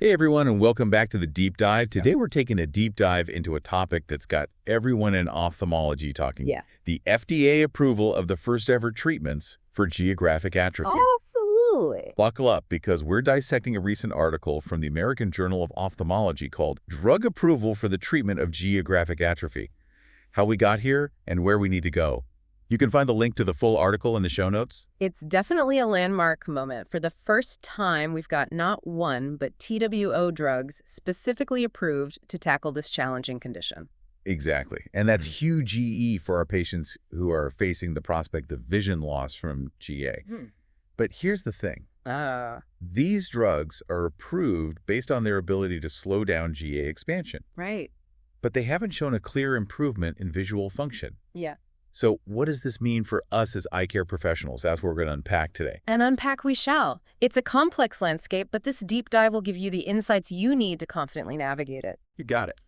Hey everyone, and welcome back to the Deep Dive. Today we're taking a deep dive into a topic that's got everyone in ophthalmology talking. Yeah. The FDA approval of the first ever treatments for geographic atrophy. Absolutely. Buckle up, because we're dissecting a recent article from the American Journal of Ophthalmology called Drug Approval for the Treatment of Geographic Atrophy: How We Got Here and Where We Need to Go. You can find the link to the full article in the show notes. It's definitely a landmark moment. For the first time, we've got not one, but TWO drugs specifically approved to tackle this challenging condition. Exactly. And that's huge GE for our patients who are facing the prospect of vision loss from GA. But here's the thing. These drugs are approved based on their ability to slow down GA expansion. Right. But they haven't shown a clear improvement in visual function. Yeah. So what does this mean for us as eye care professionals? That's what we're going to unpack today. And unpack we shall. It's a complex landscape, but this deep dive will give you the insights you need to confidently navigate it. You got it.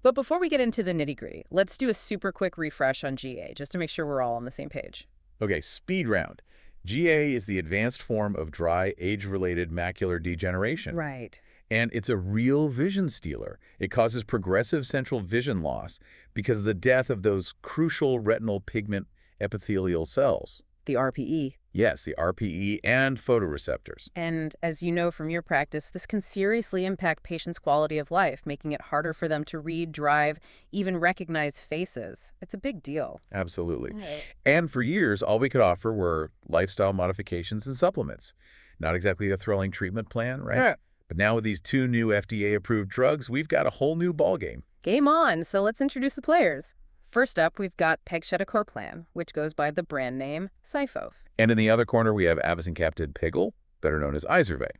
But before we get into the nitty-gritty, let's do a super quick refresh on GA, just to make sure we're all on the same page. Okay, speed round. GA is the advanced form of dry, age-related macular degeneration. Right. And it's a real vision stealer. It causes progressive central vision loss because of the death of those crucial retinal pigment epithelial cells. The RPE. Yes, the RPE and photoreceptors. And as you know from your practice, this can seriously impact patients' quality of life, making it harder for them to read, drive, even recognize faces. It's a big deal. Absolutely. Right. And for years, all we could offer were lifestyle modifications and supplements. Not exactly a thrilling treatment plan, right? Yeah. But now with these two new FDA-approved drugs, we've got a whole new ballgame. Game on, so let's introduce the players. First up, we've got pegcetacoplan, which goes by the brand name Syfov. And in the other corner, we have avacincaptad pegol, better known as Izervay.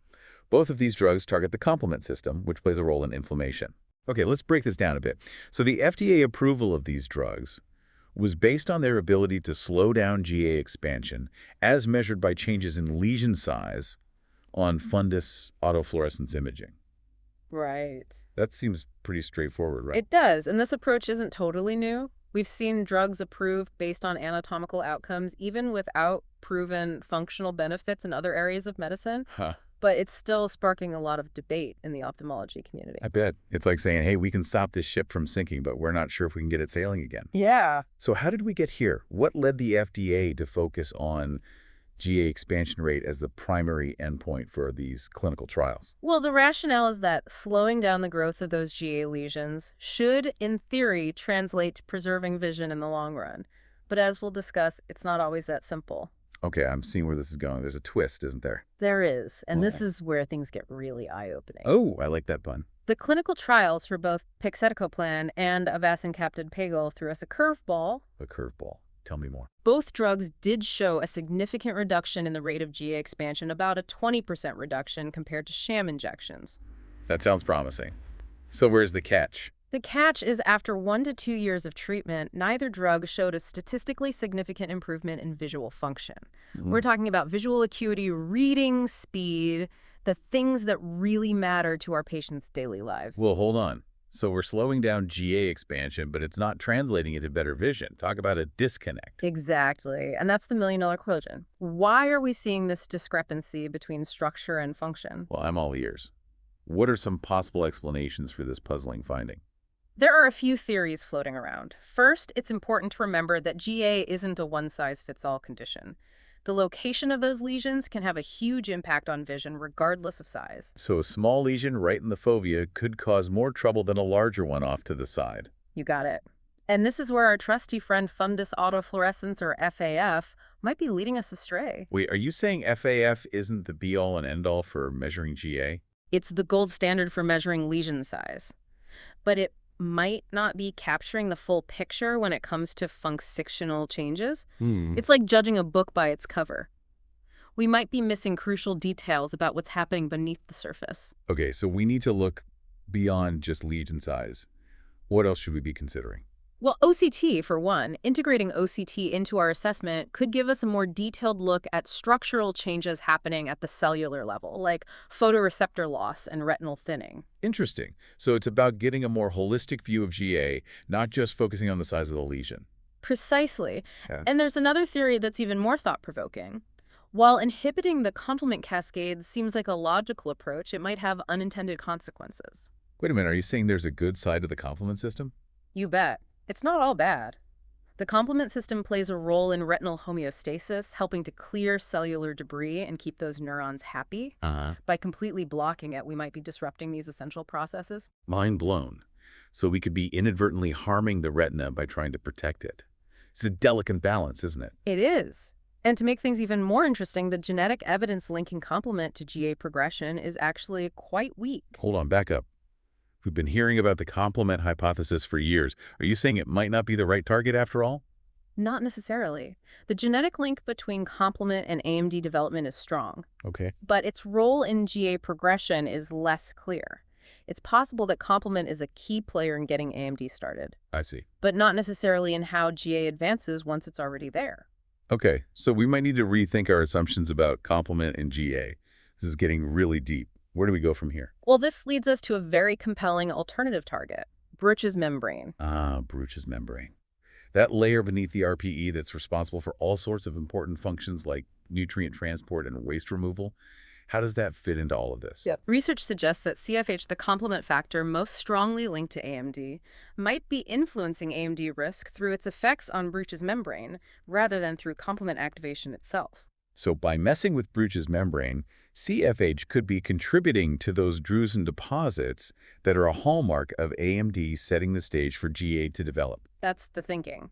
Both of these drugs target the complement system, which plays a role in inflammation. Okay, let's break this down a bit. So the FDA approval of these drugs was based on their ability to slow down GA expansion as measured by changes in lesion size on fundus autofluorescence imaging. Right. That seems pretty straightforward, right? It does, and this approach isn't totally new. We've seen drugs approved based on anatomical outcomes, even without proven functional benefits in other areas of medicine. But it's still sparking a lot of debate in the ophthalmology community. I bet. It's like saying, hey, we can stop this ship from sinking, but we're not sure if we can get it sailing again. Yeah. So how did we get here? What led the FDA to focus on GA expansion rate as the primary endpoint for these clinical trials? Well, the rationale is that slowing down the growth of those GA lesions should, in theory, translate to preserving vision in the long run. But as we'll discuss, it's not always that simple. Okay, I'm seeing where this is going. There's a twist, isn't there? There is, and this Oh. is where things get really eye-opening. Oh, I like that pun. The clinical trials for both pegcetacoplan and avacincaptad pegol threw us a curveball. A curveball. Tell me more. Both drugs did show a significant reduction in the rate of GA expansion, about a 20% reduction compared to sham injections. That sounds promising. So where's the catch? The catch is after 1 to 2 years of treatment, neither drug showed a statistically significant improvement in visual function. We're talking about visual acuity, reading speed, the things that really matter to our patients' daily lives. Well, hold on. So we're slowing down GA expansion, but it's not translating into better vision. Talk about a disconnect. Exactly. And that's the million-dollar question. Why are we seeing this discrepancy between structure and function? Well, I'm all ears. What are some possible explanations for this puzzling finding? There are a few theories floating around. First, it's important to remember that GA isn't a one-size-fits-all condition. The location of those lesions can have a huge impact on vision regardless of size. So a small lesion right in the fovea could cause more trouble than a larger one off to the side. You got it. And this is where our trusty friend fundus autofluorescence, or FAF, might be leading us astray. Wait, are you saying FAF isn't the be-all and end-all for measuring GA? It's the gold standard for measuring lesion size. But it might not be capturing the full picture when it comes to functional changes. It's like judging a book by its cover. We might be missing crucial details about what's happening beneath the surface. Okay, so we need to look beyond just lesion size. What else should we be considering? Well, OCT, for one, integrating OCT into our assessment could give us a more detailed look at structural changes happening at the cellular level, like photoreceptor loss and retinal thinning. Interesting. So it's about getting a more holistic view of GA, not just focusing on the size of the lesion. Precisely. Yeah. And there's another theory that's even more thought-provoking. While inhibiting the complement cascade seems like a logical approach, it might have unintended consequences. Wait a minute, are you saying there's a good side to the complement system? You bet. It's not all bad. The complement system plays a role in retinal homeostasis, helping to clear cellular debris and keep those neurons happy. Uh-huh. By completely blocking it, we might be disrupting these essential processes. Mind blown. So we could be inadvertently harming the retina by trying to protect it. It's a delicate balance, isn't it? It is. And to make things even more interesting, the genetic evidence linking complement to GA progression is actually quite weak. Hold on, back up. We've been hearing about the complement hypothesis for years. Are you saying it might not be the right target after all? Not necessarily. The genetic link between complement and AMD development is strong, Okay. but its role in GA progression is less clear. It's possible that complement is a key player in getting AMD started, I see. but not necessarily in how GA advances once it's already there. Okay, so we might need to rethink our assumptions about complement and GA. This is getting really deep. Where do we go from here? Well, this leads us to a very compelling alternative target, Bruch's membrane. Ah, Bruch's membrane. That layer beneath the RPE that's responsible for all sorts of important functions like nutrient transport and waste removal. How does that fit into all of this? Yep. Research suggests that CFH, the complement factor most strongly linked to AMD, might be influencing AMD risk through its effects on Bruch's membrane rather than through complement activation itself. So by messing with Bruch's membrane, CFH could be contributing to those drusen deposits that are a hallmark of AMD setting the stage for GA to develop. That's the thinking.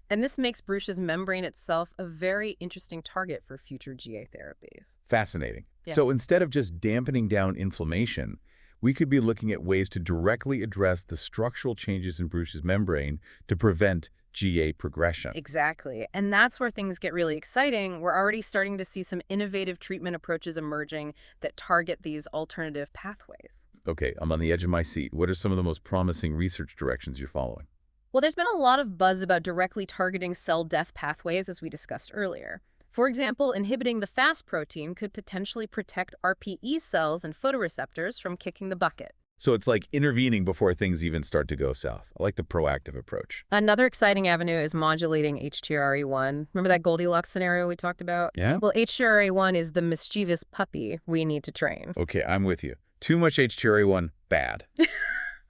And this makes Bruch's membrane itself a very interesting target for future GA therapies. Fascinating. Yeah. So instead of just dampening down inflammation, we could be looking at ways to directly address the structural changes in Bruch's membrane to prevent GA progression. Exactly. And that's where things get really exciting. We're already starting to see some innovative treatment approaches emerging that target these alternative pathways. Okay, I'm on the edge of my seat. What are some of the most promising research directions you're following? Well, there's been a lot of buzz about directly targeting cell death pathways, as we discussed earlier. For example, inhibiting the FAST protein could potentially protect RPE cells and photoreceptors from kicking the bucket. So it's like intervening before things even start to go south. I like the proactive approach. Another exciting avenue is modulating HTRA1. Remember that Goldilocks scenario we talked about? Yeah? Well, HTRA1 is the mischievous puppy we need to train. Okay, I'm with you. Too much HTRA1, bad.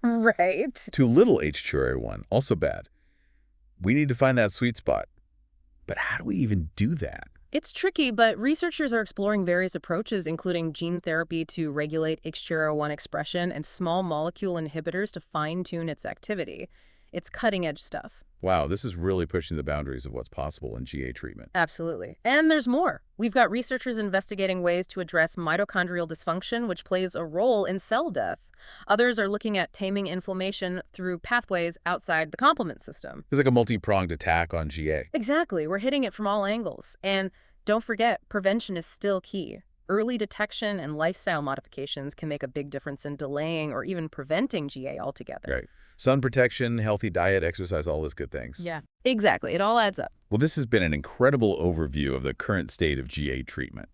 Right. Too little HTRA1, also bad. We need to find that sweet spot. But how do we even do that? It's tricky, but researchers are exploring various approaches, including gene therapy to regulate HTRA1 expression and small molecule inhibitors to fine-tune its activity. It's cutting-edge stuff. Wow, this is really pushing the boundaries of what's possible in GA treatment. Absolutely. And there's more. We've got researchers investigating ways to address mitochondrial dysfunction, which plays a role in cell death. Others are looking at taming inflammation through pathways outside the complement system. It's like a multi-pronged attack on GA. Exactly. We're hitting it from all angles. And don't forget, prevention is still key. Early detection and lifestyle modifications can make a big difference in delaying or even preventing GA altogether. Right. Sun protection, healthy diet, exercise, all those good things. Yeah, exactly. It all adds up. Well, this has been an incredible overview of the current state of GA treatment.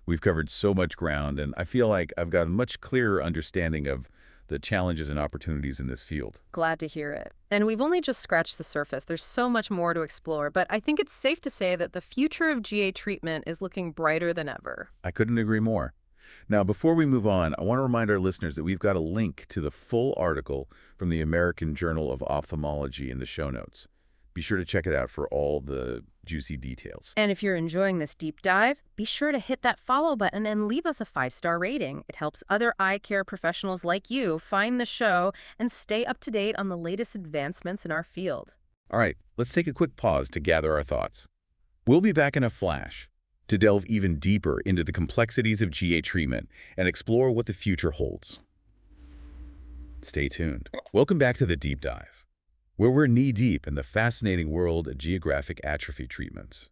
We've covered so much ground, and I feel like I've got a much clearer understanding of the challenges and opportunities in this field. Glad to hear it. And we've only just scratched the surface. There's so much more to explore, but I think it's safe to say that the future of GA treatment is looking brighter than ever. I couldn't agree more. Now, before we move on, I want to remind our listeners that we've got a link to the full article from the American Journal of Ophthalmology in the show notes. Be sure to check it out for all the juicy details. And if you're enjoying this deep dive, be sure to hit that follow button and leave us a 5-star rating. It helps other eye care professionals like you find the show and stay up to date on the latest advancements in our field. All right, let's take a quick pause to gather our thoughts. We'll be back in a flash to delve even deeper into the complexities of GA treatment and explore what the future holds. Stay tuned. Welcome back to the Deep Dive, where we're knee-deep in the fascinating world of geographic atrophy treatments.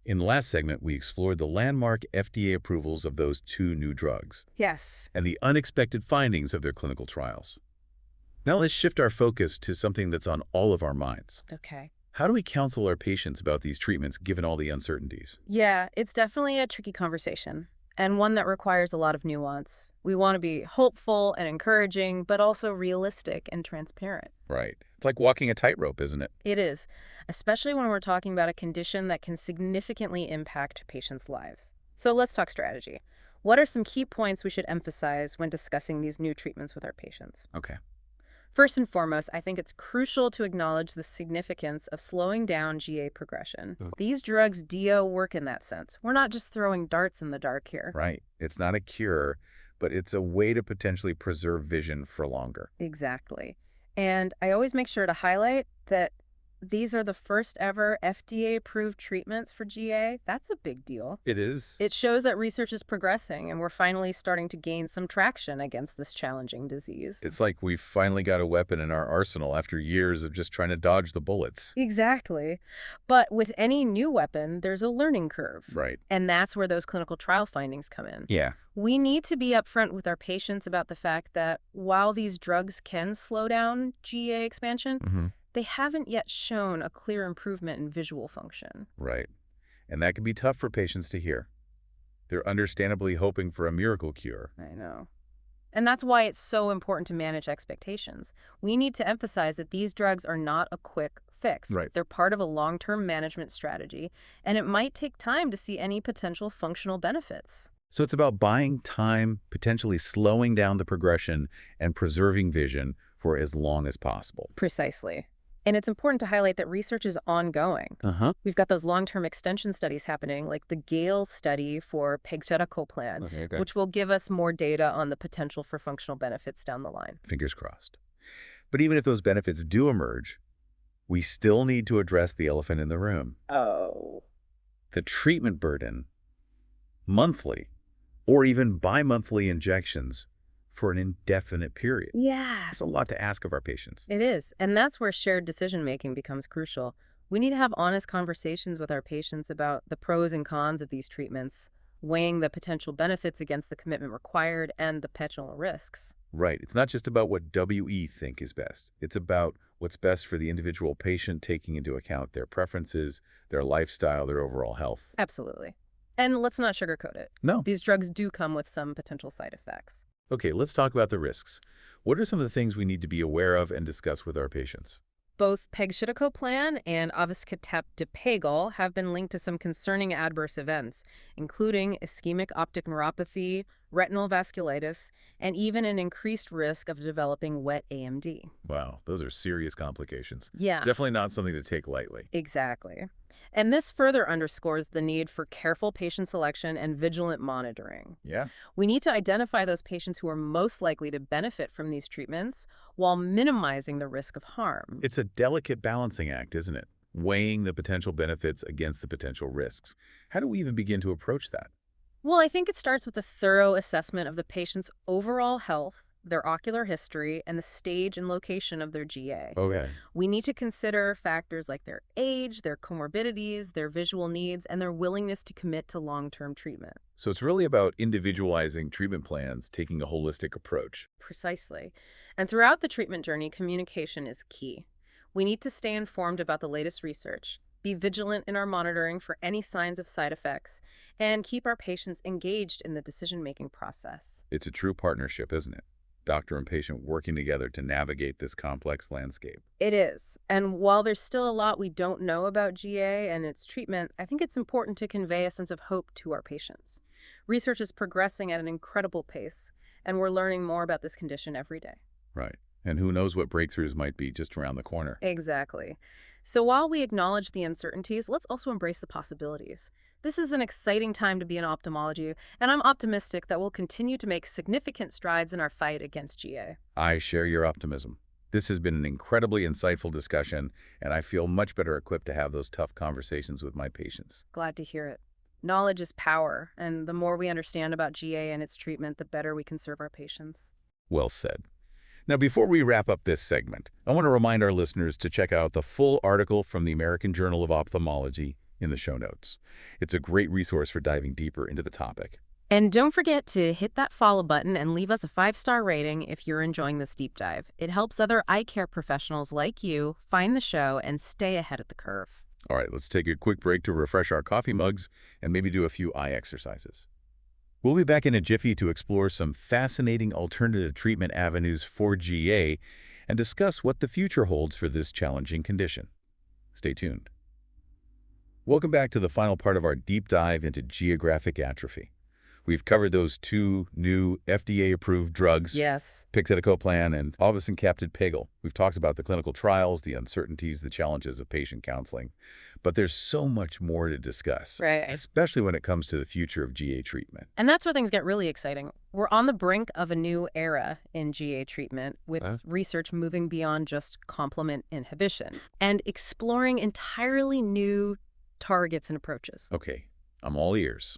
In the last segment, we explored the landmark FDA approvals of those 2 new drugs Yes. and the unexpected findings of their clinical trials. Now let's shift our focus to something that's on all of our minds. Okay. How do we counsel our patients about these treatments given all the uncertainties? Yeah, it's definitely a tricky conversation. and one that requires a lot of nuance. We want to be hopeful and encouraging, but also realistic and transparent. Right. It's like walking a tightrope, isn't it? It is, especially when we're talking about a condition that can significantly impact patients' lives. So let's talk strategy. What are some key points we should emphasize when discussing these new treatments with our patients? Okay. First and foremost, I think it's crucial to acknowledge the significance of slowing down GA progression. Okay. These drugs do work in that sense. We're not just throwing darts in the dark here. Right. It's not a cure, but it's a way to potentially preserve vision for longer. Exactly. And I always make sure to highlight that these are the first ever FDA-approved treatments for GA. That's a big deal. It is. It shows that research is progressing and we're finally starting to gain some traction against this challenging disease. It's like we've finally got a weapon in our arsenal after years of just trying to dodge the bullets. Exactly. But with any new weapon, there's a learning curve. Right. And that's where those clinical trial findings come in. Yeah. We need to be upfront with our patients about the fact that while these drugs can slow down GA expansion, they haven't yet shown a clear improvement in visual function. Right. And that can be tough for patients to hear. They're understandably hoping for a miracle cure. I know. And that's why it's so important to manage expectations. We need to emphasize that these drugs are not a quick fix. Right. They're part of a long-term management strategy, and it might take time to see any potential functional benefits. So it's about buying time, potentially slowing down the progression, and preserving vision for as long as possible. Precisely. And it's important to highlight that research is ongoing. We've got those long-term extension studies happening, like the GALE study for pegcetacoplan, which will give us more data on the potential for functional benefits down the line. Fingers crossed. But even if those benefits do emerge, we still need to address the elephant in the room. Oh. The treatment burden, monthly or even bi-monthly injections for an indefinite period. Yeah. That's a lot to ask of our patients. It is. And that's where shared decision-making becomes crucial. We need to have honest conversations with our patients about the pros and cons of these treatments, weighing the potential benefits against the commitment required and the potential risks. Right. It's not just about what we think is best. It's about what's best for the individual patient, taking into account their preferences, their lifestyle, their overall health. Absolutely. And let's not sugarcoat it. No. These drugs do come with some potential side effects. Okay, let's talk about the risks. What are some of the things we need to be aware of and discuss with our patients? Both pegcetacoplan and avacincaptad have been linked to some concerning adverse events, including ischemic optic neuropathy, retinal vasculitis, and even an increased risk of developing wet AMD. Wow, those are serious complications. Yeah. Definitely not something to take lightly. Exactly. And this further underscores the need for careful patient selection and vigilant monitoring. Yeah. We need to identify those patients who are most likely to benefit from these treatments while minimizing the risk of harm. It's a delicate balancing act, isn't it? Weighing the potential benefits against the potential risks. How do we even begin to approach that? Well, I think it starts with a thorough assessment of the patient's overall health, their ocular history, and the stage and location of their GA. Okay. We need to consider factors like their age, their comorbidities, their visual needs, and their willingness to commit to long-term treatment. So it's really about individualizing treatment plans, taking a holistic approach. Precisely. And throughout the treatment journey, communication is key. We need to stay informed about the latest research, be vigilant in our monitoring for any signs of side effects, and keep our patients engaged in the decision-making process. It's a true partnership, isn't it? Doctor and patient working together to navigate this complex landscape. It is. And while there's still a lot we don't know about GA and its treatment, I think it's important to convey a sense of hope to our patients. Research is progressing at an incredible pace, and we're learning more about this condition every day. Right. And who knows what breakthroughs might be just around the corner. Exactly. So while we acknowledge the uncertainties, let's also embrace the possibilities. This is an exciting time to be in ophthalmology, and I'm optimistic that we'll continue to make significant strides in our fight against GA. I share your optimism. This has been an incredibly insightful discussion, and I feel much better equipped to have those tough conversations with my patients. Glad to hear it. Knowledge is power, and the more we understand about GA and its treatment, the better we can serve our patients. Well said. Now, before we wrap up this segment, I want to remind our listeners to check out the full article from the American Journal of Ophthalmology in the show notes. It's a great resource for diving deeper into the topic. And don't forget to hit that follow button and leave us a 5-star rating if you're enjoying this deep dive. It helps other eye care professionals like you find the show and stay ahead of the curve. All right, let's take a quick break to refresh our coffee mugs and maybe do a few eye exercises. We'll be back in a jiffy to explore some fascinating alternative treatment avenues for GA and discuss what the future holds for this challenging condition. Stay tuned. Welcome back to the final part of our deep dive into geographic atrophy. We've covered those two new FDA-approved drugs, Yes. pegcetacoplan and avacincaptad pegol. We've talked about the clinical trials, the uncertainties, the challenges of patient counseling. But there's so much more to discuss, Right. especially when it comes to the future of GA treatment. And that's where things get really exciting. We're on the brink of a new era in GA treatment with research moving beyond just complement inhibition and exploring entirely new targets and approaches. Okay, I'm all ears.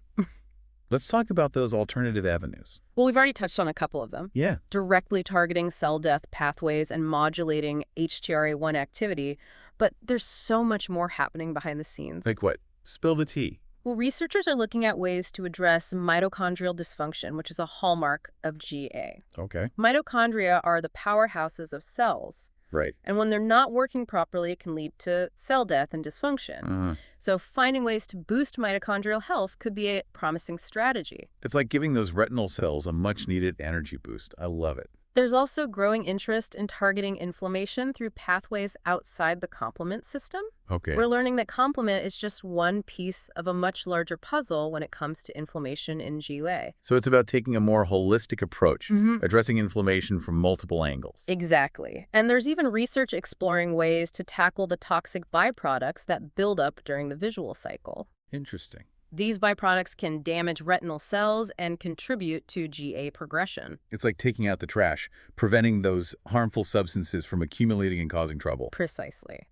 Let's talk about those alternative avenues. Well, we've already touched on a couple of them. Yeah. Directly targeting cell death pathways and modulating HTRA1 activity, but there's so much more happening behind the scenes. Like what? Spill the tea. Well, researchers are looking at ways to address mitochondrial dysfunction, which is a hallmark of GA. Okay. Mitochondria are the powerhouses of cells. Right. And when they're not working properly, it can lead to cell death and dysfunction. So finding ways to boost mitochondrial health could be a promising strategy. It's like giving those retinal cells a much-needed energy boost. I love it. There's also growing interest in targeting inflammation through pathways outside the complement system. Okay. We're learning that complement is just one piece of a much larger puzzle when it comes to inflammation in GA. So it's about taking a more holistic approach, addressing inflammation from multiple angles. Exactly. And there's even research exploring ways to tackle the toxic byproducts that build up during the visual cycle. Interesting. These byproducts can damage retinal cells and contribute to GA progression. It's like taking out the trash, preventing those harmful substances from accumulating and causing trouble. Precisely.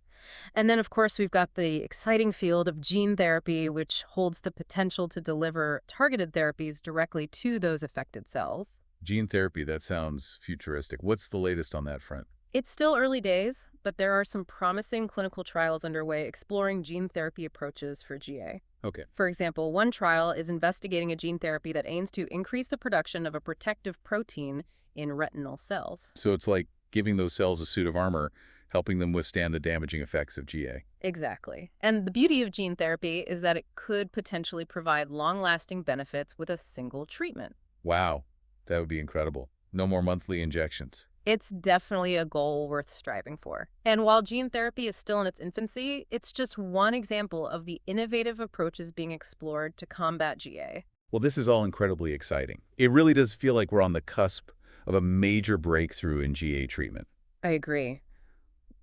And then, of course, we've got the exciting field of gene therapy, which holds the potential to deliver targeted therapies directly to those affected cells. Gene therapy, that sounds futuristic. What's the latest on that front? It's still early days, but there are some promising clinical trials underway exploring gene therapy approaches for GA. Okay. For example, one trial is investigating a gene therapy that aims to increase the production of a protective protein in retinal cells. So it's like giving those cells a suit of armor, helping them withstand the damaging effects of GA. Exactly. And the beauty of gene therapy is that it could potentially provide long-lasting benefits with a single treatment. Wow, that would be incredible. No more monthly injections. It's definitely a goal worth striving for. And while gene therapy is still in its infancy, it's just one example of the innovative approaches being explored to combat GA. Well, this is all incredibly exciting. It really does feel like we're on the cusp of a major breakthrough in GA treatment. I agree.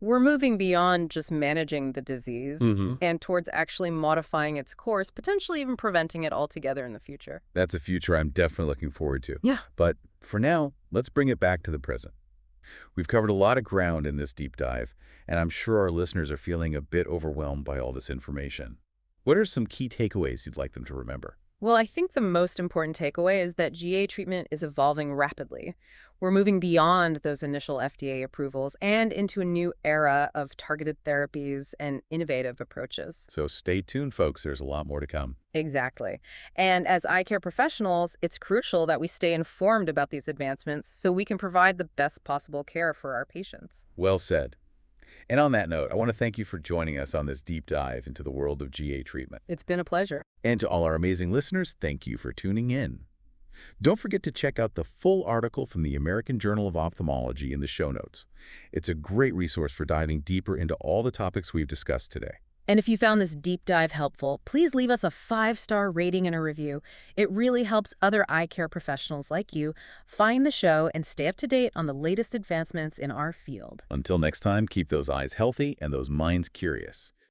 We're moving beyond just managing the disease and towards actually modifying its course, potentially even preventing it altogether in the future. That's a future I'm definitely looking forward to. Yeah. But for now, let's bring it back to the present. We've covered a lot of ground in this deep dive, and I'm sure our listeners are feeling a bit overwhelmed by all this information. What are some key takeaways you'd like them to remember? Well, I think the most important takeaway is that GA treatment is evolving rapidly. We're moving beyond those initial FDA approvals and into a new era of targeted therapies and innovative approaches. So stay tuned, folks. There's a lot more to come. Exactly. And as eye care professionals, it's crucial that we stay informed about these advancements so we can provide the best possible care for our patients. Well said. And on that note, I want to thank you for joining us on this deep dive into the world of GA treatment. It's been a pleasure. And to all our amazing listeners, thank you for tuning in. Don't forget to check out the full article from the American Journal of Ophthalmology in the show notes. It's a great resource for diving deeper into all the topics we've discussed today. And if you found this deep dive helpful, please leave us a 5-star rating and a review. It really helps other eye care professionals like you find the show and stay up to date on the latest advancements in our field. Until next time, keep those eyes healthy and those minds curious.